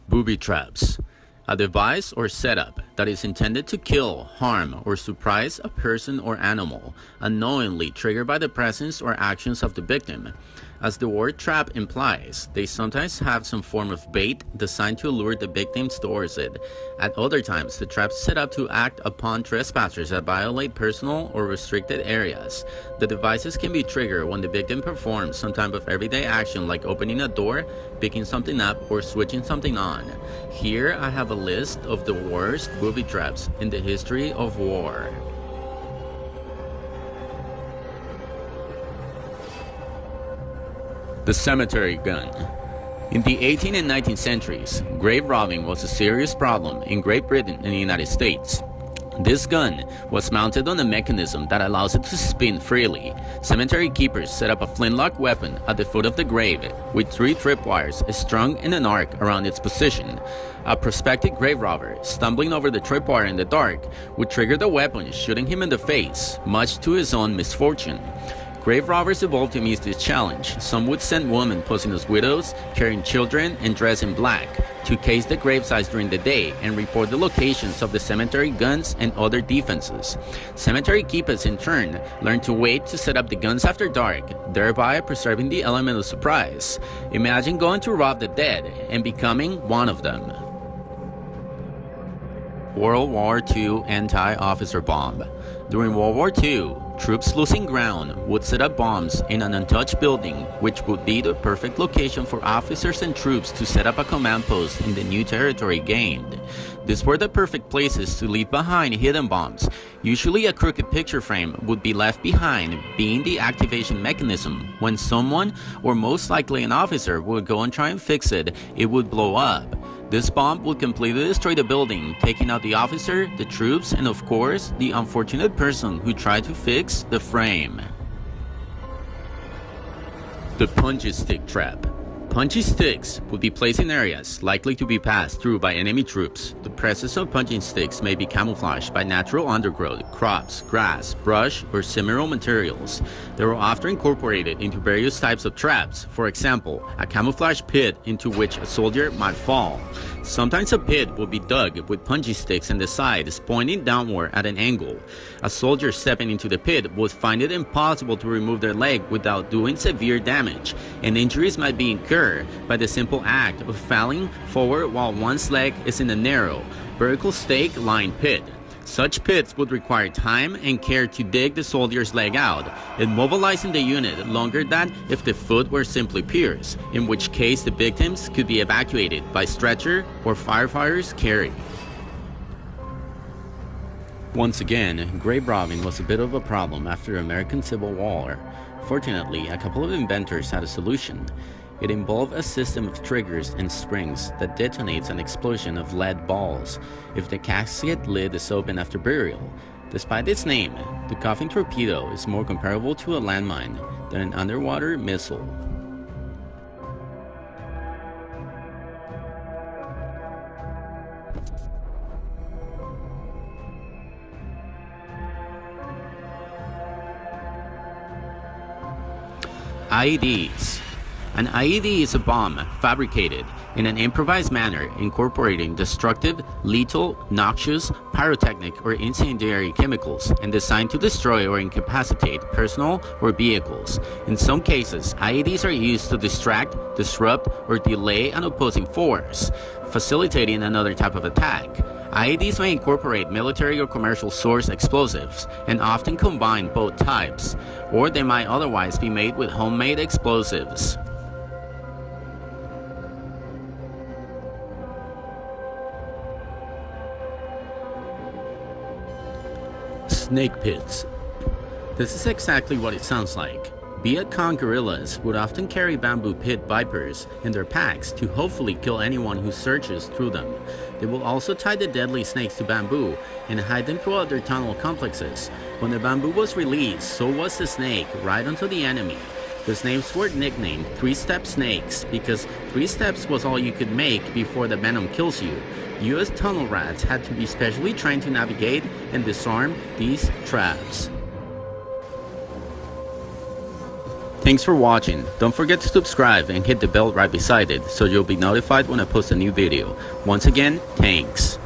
Booby traps. A device or setup that is intended to kill, harm, or surprise a person or animal, unknowingly triggered by the presence or actions of the victim. As the word trap implies, they sometimes have some form of bait designed to lure the victim towards it. At other times, the trap is set up to act upon trespassers that violate personal or restricted areas. The devices can be triggered when the victim performs some type of everyday action like opening a door, picking something up, or switching something on. Here I have a list of the worst booby traps in the history of war. The cemetery gun. In the 18th and 19th centuries, grave robbing was a serious problem in Great Britain and the United States. This gun was mounted on a mechanism that allows it to spin freely. Cemetery keepers set up a flintlock weapon at the foot of the grave with 3 tripwires strung in an arc around its position. A prospective grave robber stumbling over the tripwire in the dark would trigger the weapon, shooting him in the face, much to his own misfortune. Grave robbers evolved to meet this challenge. Some would send women posing as widows, carrying children, and dressed in black to case the gravesites during the day and report the locations of the cemetery guns and other defenses. Cemetery keepers, in turn, learned to wait to set up the guns after dark, thereby preserving the element of surprise. Imagine going to rob the dead and becoming one of them. World War II Anti-Officer Bomb. During World War II, troops losing ground would set up bombs in an untouched building, which would be the perfect location for officers and troops to set up a command post in the new territory gained. These were the perfect places to leave behind hidden bombs. Usually a crooked picture frame would be left behind, being the activation mechanism. When someone, or most likely an officer, would go and try and fix it, it would blow up. This bomb would completely destroy the building, taking out the officer, the troops, and of course, the unfortunate person who tried to fix the frame. The punji stick trap. Punji sticks would be placed in areas likely to be passed through by enemy troops. The presence of punching sticks may be camouflaged by natural undergrowth, crops, grass, brush, or similar materials. They were often incorporated into various types of traps. For example, a camouflage pit into which a soldier might fall. Sometimes a pit would be dug with punji sticks and the sides pointing downward at an angle. A soldier stepping into the pit would find it impossible to remove their leg without doing severe damage, and injuries might be incurred by the simple act of falling forward while one's leg is in a narrow, vertical stake-lined pit. Such pits would require time and care to dig the soldier's leg out, immobilizing the unit longer than if the foot were simply pierced, in which case the victims could be evacuated by stretcher or firefighters carry. Once again, grave robbing was a bit of a problem after the American Civil War. Fortunately, a couple of inventors had a solution. It involved a system of triggers and springs that detonates an explosion of lead balls if the casket lid is open after burial. Despite its name, the coffin torpedo is more comparable to a landmine than an underwater missile. IEDs. An IED is a bomb fabricated in an improvised manner incorporating destructive, lethal, noxious, pyrotechnic, or incendiary chemicals and designed to destroy or incapacitate personal or vehicles. In some cases, IEDs are used to distract, disrupt, or delay an opposing force, facilitating another type of attack. IEDs may incorporate military or commercial source explosives and often combine both types, or they might otherwise be made with homemade explosives. Snake pits. This is exactly what it sounds like. Viet Cong guerrillas would often carry bamboo pit vipers in their packs to hopefully kill anyone who searches through them. They will also tie the deadly snakes to bamboo and hide them throughout their tunnel complexes. When the bamboo was released, so was the snake right onto the enemy. The snakes were nicknamed 3-step snakes because 3 steps was all you could make before the venom kills you. US tunnel rats had to be specially trained to navigate and disarm these traps. Thanks for watching. Don't forget to subscribe and hit the bell right beside it so you'll be notified when I post a new video. Once again, thanks.